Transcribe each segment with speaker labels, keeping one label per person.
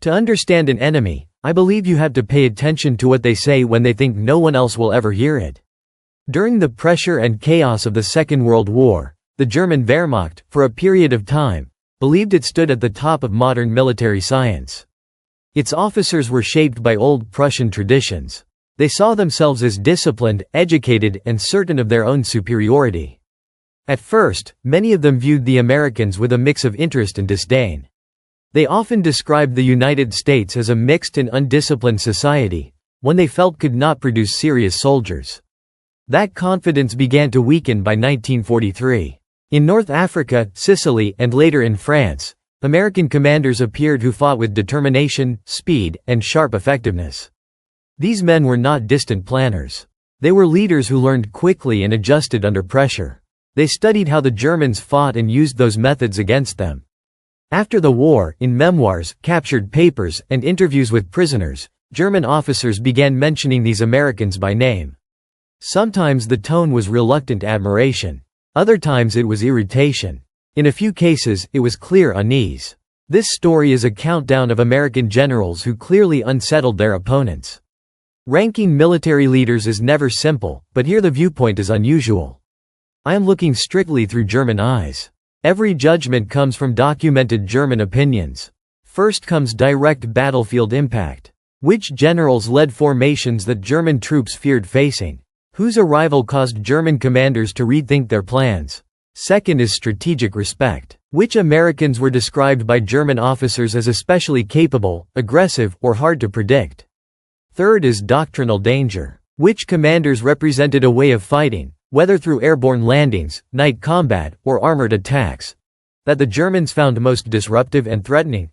Speaker 1: To understand an enemy, I believe you have to pay attention to what they say when they think no one else will ever hear it. During the pressure and chaos of the Second World War, the German Wehrmacht, for a period of time, believed it stood at the top of modern military science. Its officers were shaped by old Prussian traditions. They saw themselves as disciplined, educated, and certain of their own superiority. At first, many of them viewed the Americans with a mix of interest and disdain. They often described the United States as a mixed and undisciplined society, one they felt could not produce serious soldiers. That confidence began to weaken by 1943. In North Africa, Sicily, and later in France, American commanders appeared who fought with determination, speed, and sharp effectiveness. These men were not distant planners. They were leaders who learned quickly and adjusted under pressure. They studied how the Germans fought and used those methods against them. After the war, in memoirs, captured papers, and interviews with prisoners, German officers began mentioning these Americans by name. Sometimes the tone was reluctant admiration. Other times it was irritation. In a few cases, it was clear unease. This story is a countdown of American generals who clearly unsettled their opponents. Ranking military leaders is never simple, but here the viewpoint is unusual. I am looking strictly through German eyes. Every judgment comes from documented German opinions. First comes direct battlefield impact. Which generals led formations that German troops feared facing? Whose arrival caused German commanders to rethink their plans? Second is strategic respect. Which Americans were described by German officers as especially capable, aggressive, or hard to predict? Third is doctrinal danger. Which commanders represented a way of fighting, whether through airborne landings, night combat, or armored attacks, that the Germans found most disruptive and threatening?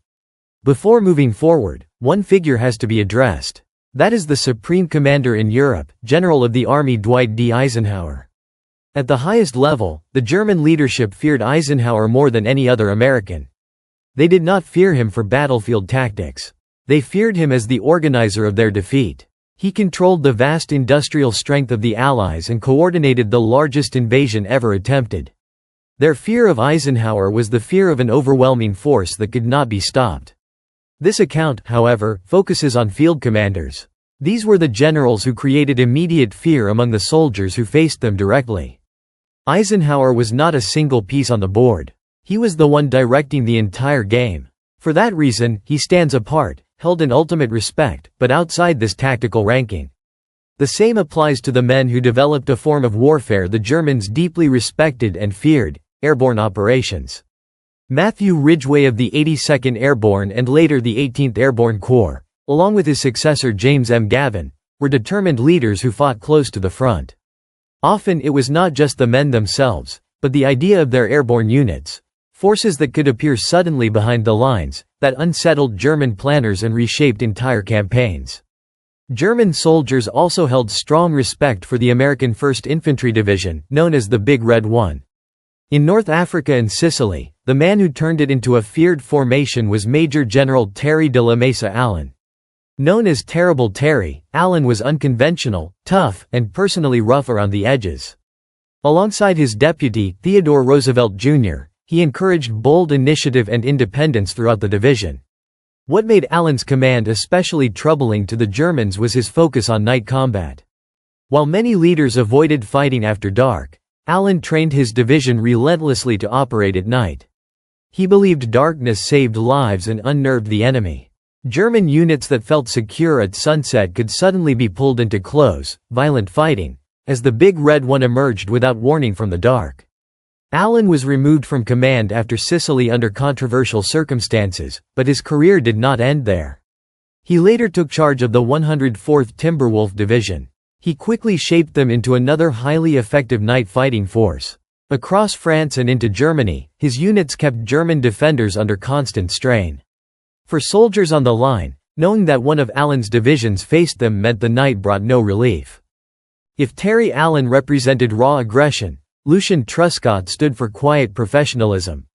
Speaker 1: Before moving forward, one figure has to be addressed. That is the supreme commander in Europe, General of the Army Dwight D. Eisenhower. At the highest level, the German leadership feared Eisenhower more than any other American. They did not fear him for battlefield tactics. They feared him as the organizer of their defeat. He controlled the vast industrial strength of the Allies and coordinated the largest invasion ever attempted. Their fear of Eisenhower was the fear of an overwhelming force that could not be stopped. This account, however, focuses on field commanders. These were the generals who created immediate fear among the soldiers who faced them directly. Eisenhower was not a single piece on the board. He was the one directing the entire game. For that reason, he stands apart, held in ultimate respect, but outside this tactical ranking. The same applies to the men who developed a form of warfare the Germans deeply respected and feared: airborne operations. Matthew Ridgway of the 82nd Airborne and later the 18th Airborne Corps, along with his successor James M. Gavin, were determined leaders who fought close to the front. Often it was not just the men themselves, but the idea of their airborne units, forces that could appear suddenly behind the lines, that unsettled German planners and reshaped entire campaigns. German soldiers also held strong respect for the American 1st Infantry Division, known as the Big Red One. In North Africa and Sicily, the man who turned it into a feared formation was Major General Terry de la Mesa Allen. Known as Terrible Terry, Allen was unconventional, tough, and personally rough around the edges. Alongside his deputy, Theodore Roosevelt Jr., he encouraged bold initiative and independence throughout the division. What made Allen's command especially troubling to the Germans was his focus on night combat. While many leaders avoided fighting after dark, Allen trained his division relentlessly to operate at night. He believed darkness saved lives and unnerved the enemy. German units that felt secure at sunset could suddenly be pulled into close, violent fighting, as the Big Red One emerged without warning from the dark. Allen was removed from command after Sicily under controversial circumstances, but his career did not end there. He later took charge of the 104th Timberwolf Division. He quickly shaped them into another highly effective night fighting force. Across France and into Germany, his units kept German defenders under constant strain. For soldiers on the line, knowing that one of Allen's divisions faced them meant the night brought no relief. If Terry Allen represented raw aggression, Lucian Truscott stood for quiet professionalism.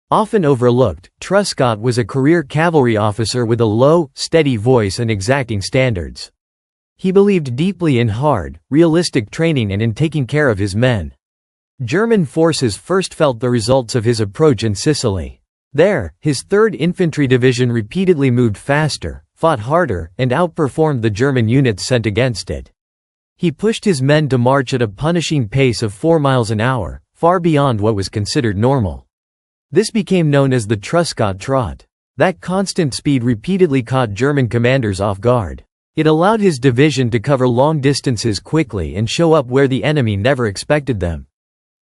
Speaker 1: Often overlooked, Truscott was a career cavalry officer with a low, steady voice and exacting standards. He believed deeply in hard, realistic training and in taking care of his men. German forces first felt the results of his approach in Sicily. There, his 3rd Infantry Division repeatedly moved faster, fought harder, and outperformed the German units sent against it. He pushed his men to march at a punishing pace of 4 miles an hour, far beyond what was considered normal. This became known as the Truscott Trot. That constant speed repeatedly caught German commanders off guard. It allowed his division to cover long distances quickly and show up where the enemy never expected them.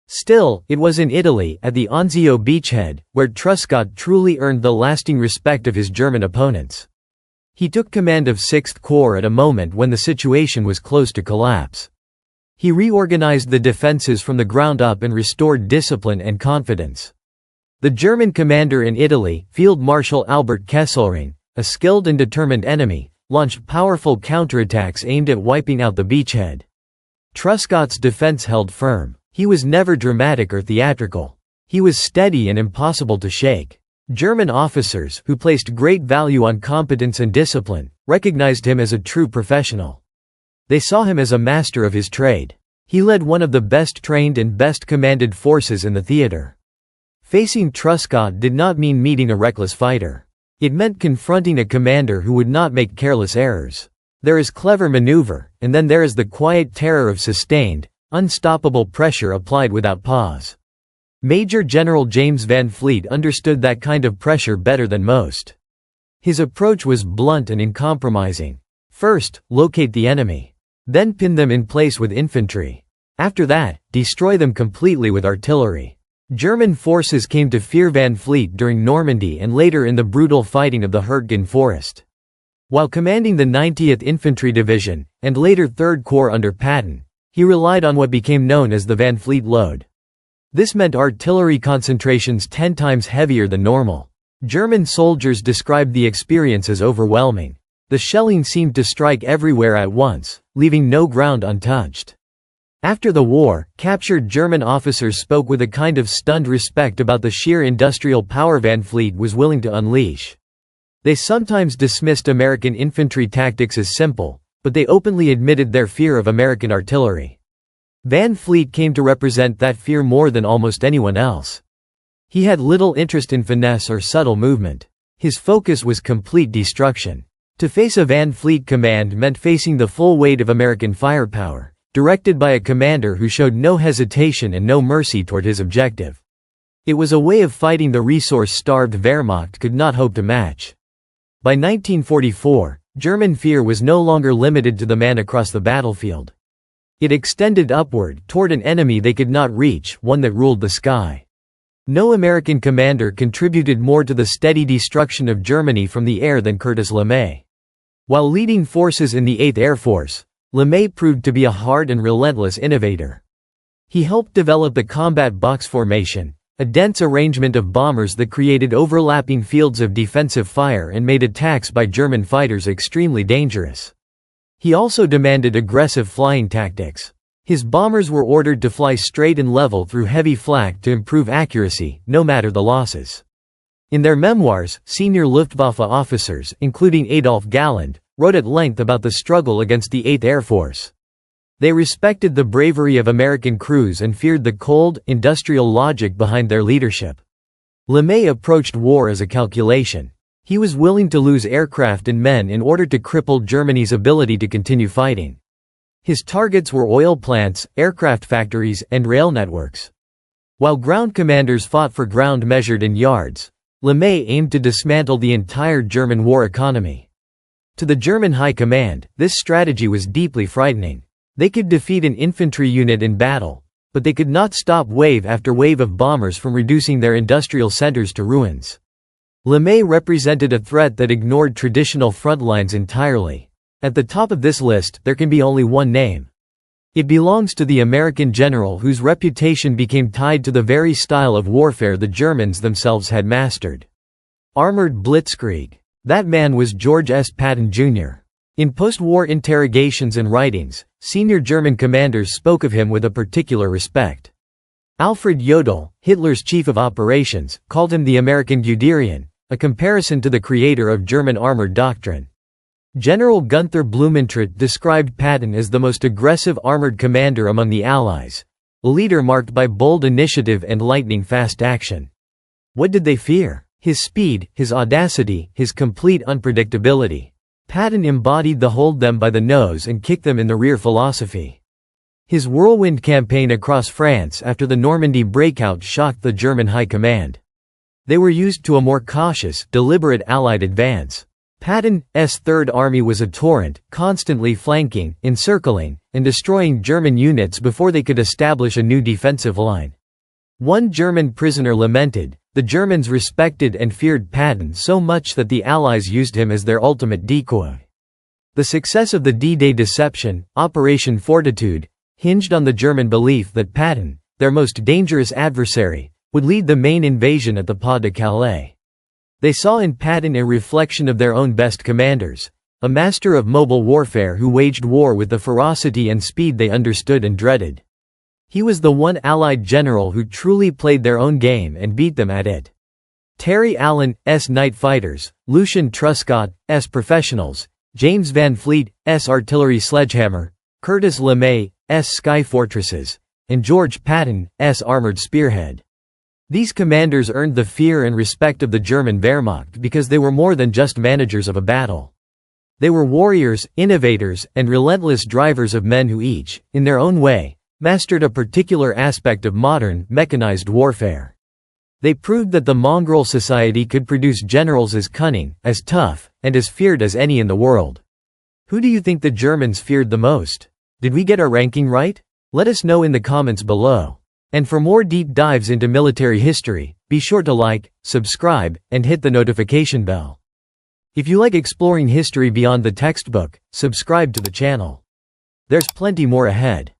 Speaker 1: Still, it was in Italy, at the Anzio beachhead, where Truscott truly earned the lasting respect of his German opponents. He took command of 6th Corps at a moment when the situation was close to collapse. He reorganized the defenses from the ground up and restored discipline and confidence. The German commander in Italy, Field Marshal Albert Kesselring, a skilled and determined enemy, launched powerful counterattacks aimed at wiping out the beachhead. Truscott's defense held firm. He was never dramatic or theatrical. He was steady and impossible to shake. German officers, who placed great value on competence and discipline, recognized him as a true professional. They saw him as a master of his trade. He led one of the best trained and best commanded forces in the theater. Facing Truscott did not mean meeting a reckless fighter. It meant confronting a commander who would not make careless errors. There is clever maneuver, and then there is the quiet terror of sustained, unstoppable pressure applied without pause. Major General James Van Fleet understood that kind of pressure better than most. His approach was blunt and uncompromising. First, locate the enemy. Then pin them in place with infantry. After that, destroy them completely with artillery. German forces came to fear Van Fleet during Normandy and later in the brutal fighting of the Hurtgen Forest. While commanding the 90th Infantry Division, and later 3rd Corps under Patton, he relied on what became known as the Van Fleet load. This meant artillery concentrations 10 times heavier than normal. German soldiers described the experience as overwhelming. The shelling seemed to strike everywhere at once, leaving no ground untouched. After the war, captured German officers spoke with a kind of stunned respect about the sheer industrial power Van Fleet was willing to unleash. They sometimes dismissed American infantry tactics as simple, but they openly admitted their fear of American artillery. Van Fleet came to represent that fear more than almost anyone else. He had little interest in finesse or subtle movement. His focus was complete destruction. To face a Van Fleet command meant facing the full weight of American firepower, directed by a commander who showed no hesitation and no mercy toward his objective. It was a way of fighting the resource-starved Wehrmacht could not hope to match. By 1944, German fear was no longer limited to the man across the battlefield. It extended upward, toward an enemy they could not reach, one that ruled the sky. No American commander contributed more to the steady destruction of Germany from the air than Curtis LeMay. While leading forces in the 8th Air Force, LeMay proved to be a hard and relentless innovator. He helped develop the combat box formation, a dense arrangement of bombers that created overlapping fields of defensive fire and made attacks by German fighters extremely dangerous. He also demanded aggressive flying tactics. His bombers were ordered to fly straight and level through heavy flak to improve accuracy, no matter the losses. In their memoirs, senior Luftwaffe officers, including Adolf Galland, wrote at length about the struggle against the 8th Air Force. They respected the bravery of American crews and feared the cold, industrial logic behind their leadership. LeMay approached war as a calculation. He was willing to lose aircraft and men in order to cripple Germany's ability to continue fighting. His targets were oil plants, aircraft factories, and rail networks. While ground commanders fought for ground measured in yards, LeMay aimed to dismantle the entire German war economy. To the German High Command, this strategy was deeply frightening. They could defeat an infantry unit in battle, but they could not stop wave after wave of bombers from reducing their industrial centers to ruins. LeMay represented a threat that ignored traditional front lines entirely. At the top of this list, there can be only one name. It belongs to the American general whose reputation became tied to the very style of warfare the Germans themselves had mastered. Armored blitzkrieg. That man was George S. Patton, Jr. In post-war interrogations and writings, senior German commanders spoke of him with a particular respect. Alfred Jodl, Hitler's chief of operations, called him the American Guderian, a comparison to the creator of German armored doctrine. General Gunther Blumentritt described Patton as the most aggressive armored commander among the Allies, a leader marked by bold initiative and lightning-fast action. What did they fear? His speed, his audacity, his complete unpredictability. Patton embodied the hold them by the nose and kick them in the rear philosophy. His whirlwind campaign across France after the Normandy breakout shocked the German high command. They were used to a more cautious, deliberate Allied advance. Patton's Third Army was a torrent, constantly flanking, encircling, and destroying German units before they could establish a new defensive line. One German prisoner lamented, "The Germans respected and feared Patton so much that the Allies used him as their ultimate decoy." The success of the D-Day deception, Operation Fortitude, hinged on the German belief that Patton, their most dangerous adversary, would lead the main invasion at the Pas de Calais. They saw in Patton a reflection of their own best commanders, a master of mobile warfare who waged war with the ferocity and speed they understood and dreaded. He was the one Allied general who truly played their own game and beat them at it. Terry Allen's night fighters, Lucian Truscott's professionals, James Van Fleet's artillery sledgehammer, Curtis LeMay's sky fortresses, and George Patton's armored spearhead. These commanders earned the fear and respect of the German Wehrmacht because they were more than just managers of a battle. They were warriors, innovators, and relentless drivers of men who each, in their own way, mastered a particular aspect of modern, mechanized warfare. They proved that the mongrel society could produce generals as cunning, as tough, and as feared as any in the world. Who do you think the Germans feared the most? Did we get our ranking right? Let us know in the comments below. And for more deep dives into military history, be sure to like, subscribe, and hit the notification bell. If you like exploring history beyond the textbook, subscribe to the channel. There's plenty more ahead.